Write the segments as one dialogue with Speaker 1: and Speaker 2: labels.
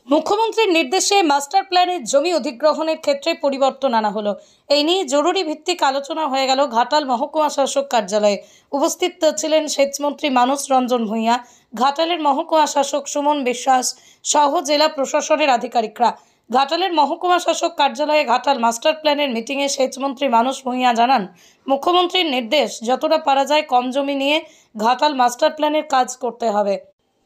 Speaker 1: মুখ্যমন্ত্রীর নির্দেশে মাস্টার প্ল্যানের জমি অধিগ্রহণের ক্ষেত্রে পরিবর্তন আনা হলো। এই নিয়ে জরুরি ভিত্তিক আলোচনা হয়ে গেল ঘাটাল মহকুমা শাসক কার্যালয়ে। উপস্থিত ছিলেন সেচমন্ত্রী মানস রঞ্জন ভূঁইয়া, ঘাটালের মহকুমা শাসক সুমন বিশ্বাস সহ জেলা প্রশাসনের আধিকারিকরা। ঘাটালের মহকুমা শাসক কার্যালয়ে ঘাটাল মাস্টার প্ল্যানের মিটিংয়ে সেচমন্ত্রী মানস ভূঁইয়া জানান, মুখ্যমন্ত্রীর নির্দেশ যতটা পারা যায় কম জমি নিয়ে ঘাটাল মাস্টার প্ল্যানের কাজ করতে হবে।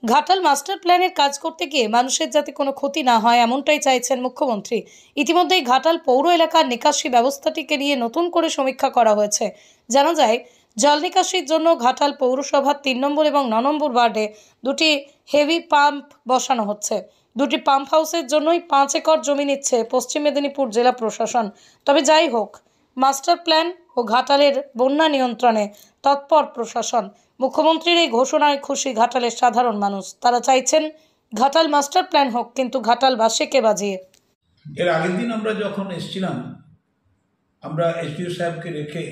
Speaker 1: ঘাটাল মাস্টার প্ল্যানের কাজ করতে গিয়ে মানুষের যাতে কোনো ক্ষতি না হয় এমনটাই চাইছেন মুখ্যমন্ত্রী। ইতিমধ্যেই ঘাটাল পৌর এলাকার নিকাশি ব্যবস্থাটিকে নিয়ে নতুন করে সমীক্ষা করা হয়েছে। জানা যায়, জল নিকাশির জন্য ঘাটাল পৌরসভার 3 নম্বর এবং 9 নম্বর ওয়ার্ডে দুটি হেভি পাম্প বসানো হচ্ছে। দুটি পাম্প হাউসের জন্যই 5 একর জমি নিচ্ছে পশ্চিম মেদিনীপুর জেলা প্রশাসন। তবে যাই হোক, মাস্টার প্ল্যান ও ঘাটালের বন্যা নিয়ন্ত্রণে তৎপর প্রশাসন। মুখ্যমন্ত্রীর এই ঘোষণায় খুশি ঘাটালের সাধারণ মানুষ। তারা চাইছেন ঘাটাল মাস্টার প্ল্যান হোক, কিন্তু ঘাটালবাসীকে বাজিয়ে।
Speaker 2: এর আগের দিন আমরা যখন এসেছিলাম, আমরা এসডিও সাহেবকে রেখে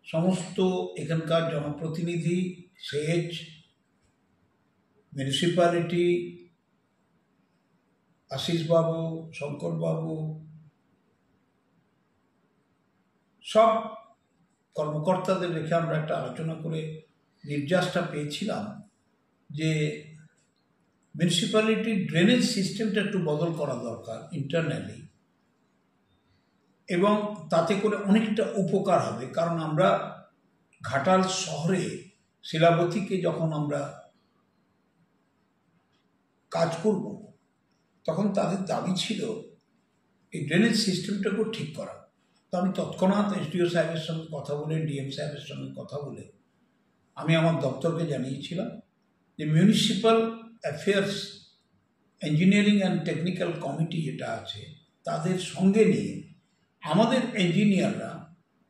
Speaker 2: সমস্ত এখানকার জনপ্রতিনিধি, সেচ, মিউনিসিপ্যালিটি, আশিসবাবু, শঙ্করবাবু, সব কর্মকর্তাদের রেখে আমরা একটা আলোচনা করে নির্যাসটা পেয়েছিলাম যে মিউনিসিপ্যালিটির ড্রেনেজ সিস্টেমটা একটু বদল করা দরকার ইন্টারনালি, এবং তাতে করে অনেকটা উপকার হবে। কারণ আমরা ঘাটাল শহরে শিলাবতীকে যখন আমরা কাজ করব, তখন তাদের দাবি ছিল এই ড্রেনেজ সিস্টেমটাকেও ঠিক করা। তো আমি তৎক্ষণাৎ এসডিও সাহেবের সঙ্গে কথা বলে, ডিএম সাহেবের সঙ্গে কথা বলে আমি আমার দপ্তরকে জানিয়েছিলাম যে municipal affairs engineering and technical committee যেটা আছে তাদের সঙ্গে নিয়ে আমাদের ইঞ্জিনিয়াররা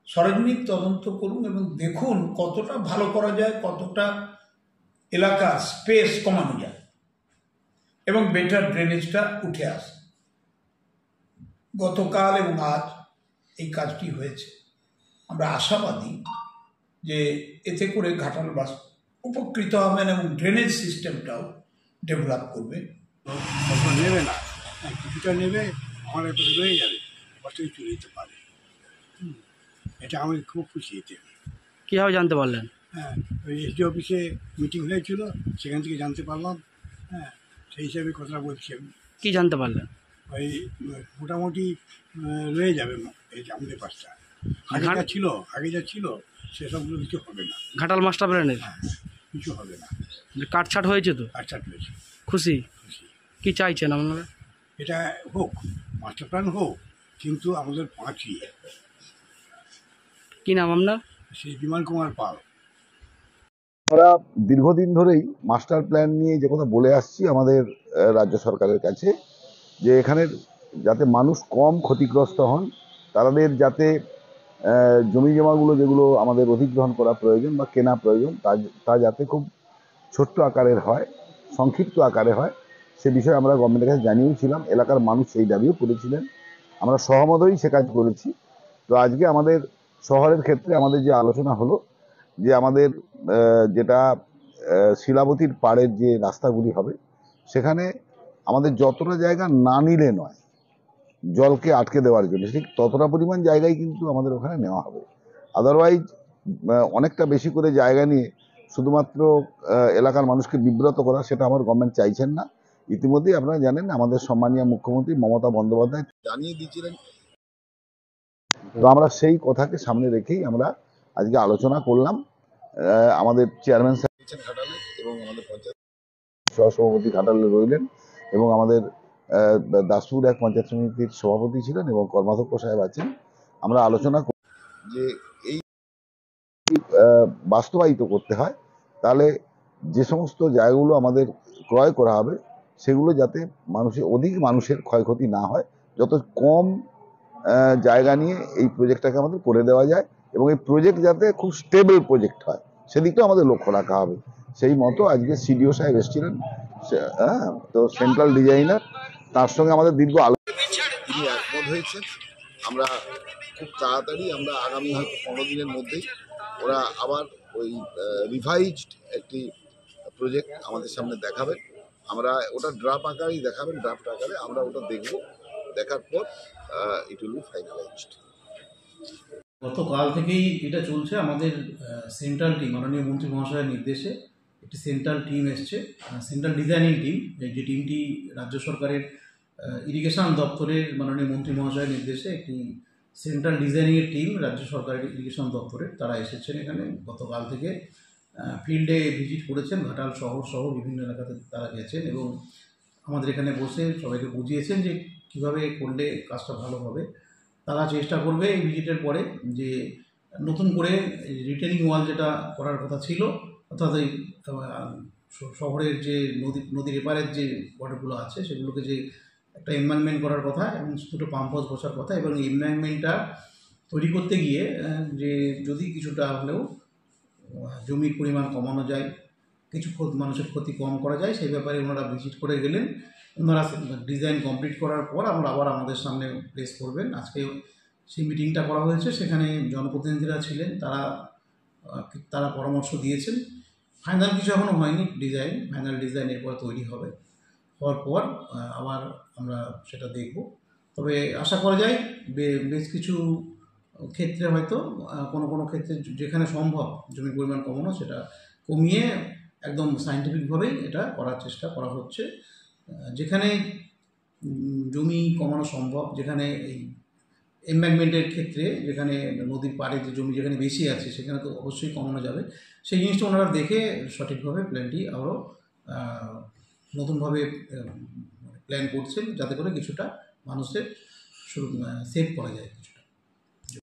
Speaker 2: সরেজমিন তদন্ত করুন এবং দেখুন কতটা ভালো করা যায়, কতটা এলাকার স্পেস কমানো যায় এবং বেটার ড্রেনেজটা উঠে আসে। গতকাল এবং আজ এই কাজটি হয়েছে। আমরা আশাবাদী যে এতে করে ঘাটালবাস উপকৃত হবেন এবং ড্রেনেজ সিস্টেমটাও ডেভেলপ করবে।
Speaker 3: নেবে না, কিছুটা নেবে, আমার একটা রয়ে যাবে, কষ্টই চলে যেতে পারে। এটা আমি খুব খুশি। এতে
Speaker 4: কীভাবে জানতে পারলেন?
Speaker 3: হ্যাঁ, ওই এসডি অফিসে মিটিং হয়েছিল, সেখান থেকে জানতে পারলাম। হ্যাঁ, সেই হিসাবে কথাটা বলছি আমি।
Speaker 4: কী জানতে পারলেন?
Speaker 3: ওই মোটামুটি রয়ে যাবে এই আমাদের পাশটা। আগে যা ছিল সেসবগুলো কিছু হবে না।
Speaker 4: ঘাটাল মাস্টার প্ল্যানের
Speaker 3: কিছু হবে না।
Speaker 4: কাটছাট হয়েছে তো?
Speaker 3: কাটছাট হয়েছে।
Speaker 4: খুশি? কী চাইছেন আপনারা?
Speaker 3: এটা হোক, মাস্টার প্ল্যান হোক, কিন্তু আমাদের 5ই।
Speaker 4: কী নাম আপনার?
Speaker 3: শ্রী বিমান কুমার পাল।
Speaker 5: আমরা দীর্ঘদিন ধরেই মাস্টার প্ল্যান নিয়ে যে কথা বলে আসছি আমাদের রাজ্য সরকারের কাছে, যে এখানের যাতে মানুষ কম ক্ষতিগ্রস্ত হন, তাদের যাতে জমি জমাগুলো যেগুলো আমাদের অধিগ্রহণ করা প্রয়োজন বা কেনা প্রয়োজন তা যাতে খুব ছোট্ট আকারের হয়, সংক্ষিপ্ত আকারে হয়, সে বিষয়ে আমরা গভর্নমেন্টের কাছে জানিয়েছিলাম। এলাকার মানুষ সেই দাবিও করেছিলেন, আমরা সহমত হয়েই সে কাজ করেছি। তো আজকে আমাদের শহরের ক্ষেত্রে আমাদের যে আলোচনা হলো, যে আমাদের যেটা শিলাবতীর পাড়ের যে রাস্তাগুলি হবে, সেখানে আমাদের যতটা জায়গা না নিলে নয় জলকে আটকে দেওয়ার জন্য, ঠিক ততটা পরিমাণ জায়গায় কিন্তু আমাদের ওখানে নেওয়া হবে। আদারওয়াইজ অনেকটা বেশি করে জায়গা নিয়ে শুধুমাত্র এলাকার মানুষকে বিব্রত করা, সেটা আমার গভর্নমেন্ট চাইছেন না। ইতিমধ্যেই আপনারা জানেন আমাদের সম্মানীয় মুখ্যমন্ত্রী মমতা বন্দ্যোপাধ্যায় জানিয়ে দিয়েছিলেন। তো আমরা সেই কথাকে সামনে রেখেই আমরা আজকে আলোচনা করলাম। আমাদের চেয়ারম্যান সাহেব ঘাটালে এবং আমাদের পঞ্চায়েত সহসভাপতি ঘাটালে রইলেন, এবং আমাদের দাসপুর এক পঞ্চায়েত সমিতির সভাপতি ছিলেন এবং কর্মাধ্যক্ষ সাহেব আছেন। আমরা আলোচনা করি যে এই বাস্তবায়িত করতে হয়, তাহলে যে সমস্ত জায়গাগুলো আমাদের ক্রয় করা হবে সেগুলো যাতে অধিক মানুষের ক্ষয়ক্ষতি না হয়, যত কম জায়গা নিয়ে এই প্রজেক্টটাকে আমাদের করে দেওয়া যায়, এবং এই প্রজেক্ট যাতে খুব স্টেবল প্রজেক্ট হয় সেদিকটাও আমাদের লক্ষ্য রাখা হবে। সেই মতো আজকে সিডিও সাহেব এসেছিলেন, তো সেন্ট্রাল ডিজাইনার, তার সঙ্গে আমাদের দীর্ঘ আলোচনা, তিনি একমত হয়েছেন। আমরা খুব তাড়াতাড়ি আমরা আগামী হয়তো 15 দিনের মধ্যেই ওরা আবার ওই রিভাইজড একটি প্রজেক্ট আমাদের সামনে দেখাবেন, আমরা ওটা ড্রাফট আকারেই দেখাবেন, ড্রাফট আকারে আমরা ওটা দেখব, দেখার পর ইট উইল বি ফাইনালাইজড।
Speaker 6: গতকাল থেকেই এটা চলছে। আমাদের সেন্ট্রাল টিম, মাননীয় মন্ত্রী মহাশয়ের নির্দেশে একটি সেন্ট্রাল টিম এসছে, সেন্ট্রাল ডিজাইনিং টিম, যে টিমটি রাজ্য সরকারের ইরিগেশন দপ্তরের মাননীয় মন্ত্রী মহাশয়ের নির্দেশে একটি সেন্ট্রাল ডিজাইনিংয়ের টিম রাজ্য সরকারের ইরিগেশন দপ্তরের তারা এসেছেন এখানে। গতকাল থেকে ফিল্ডে ভিজিট করেছেন, ঘাটাল শহর সহ বিভিন্ন এলাকাতে তারা গেছেন এবং আমাদের এখানে বসে সবাইকে বুঝিয়েছেন যে কীভাবে করলে কাজটা ভালো হবে। তারা চেষ্টা করবে এই ভিজিটের পরে যে নতুন করে রিটেনিং ওয়াল যেটা করার কথা ছিল, অর্থাৎ এই শহরের যে নদীর এপারের যে ওয়াটারগুলো আছে সেগুলোকে যে একটা এমবাঙ্কমেন্ট করার কথা এবং দুটো পাম্প হাউস বসার কথা, এবং এই এমবাঙ্কমেন্টটা তৈরি করতে গিয়ে যে যদি কিছুটা হলেও জমির পরিমাণ কমানো যায়, কিছু মানুষের ক্ষতি কম করা যায়, সেই ব্যাপারে ওনারা ভিজিট করে গেলেন। ওনারা ডিজাইন কমপ্লিট করার পর আমরা আবার আমাদের সামনে প্লেস করবেন। আজকে সেই মিটিংটা করা হয়েছে, সেখানে জনপ্রতিনিধিরা ছিলেন, তারা পরামর্শ দিয়েছেন। ফাইনাল কিছু এখনও হয়নি ডিজাইন, ফাইনাল ডিজাইন এরপর তৈরি হবে, হওয়ার পর আবার আমরা সেটা দেখব। তবে আশা করা যায় বেশ কিছু ক্ষেত্রে হয়তো কোনো ক্ষেত্রে যেখানে সম্ভব জমির পরিমাণ কমানো, সেটা কমিয়ে একদম সায়েন্টিফিকভাবেই এটা করার চেষ্টা করা হচ্ছে। যেখানে জমি কমানো সম্ভব, যেখানে এই এমবাঙ্কমেন্টের ক্ষেত্রে যেখানে নদীর পাড়ে যে জমি যেখানে বেশি আছে সেখানে তো অবশ্যই কমানো যাবে, সেই জিনিসটা ওনারা দেখে সঠিকভাবে প্ল্যানটি আরও নতুনভাবে প্ল্যান করছেন যাতে করে কিছুটা মানুষের সেভ করা যায়।